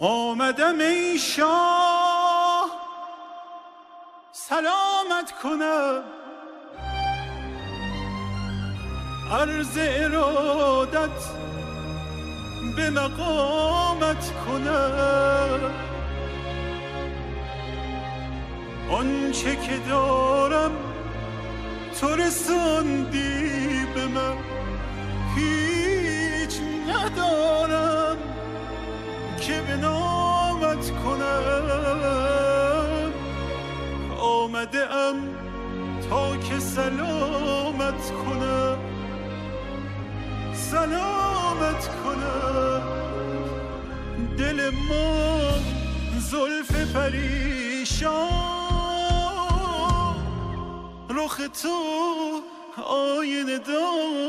آمدم ای شاه سلامت کنم، عرض ارادت به مقامت کنم. آنچه که دارم تو رساندی به من، هیچ ندارم که به نامت کنم. آمده ام تا که سلامت کنم، سلامت کنم. دل ما زلف پریشان، رخ تو آینه دار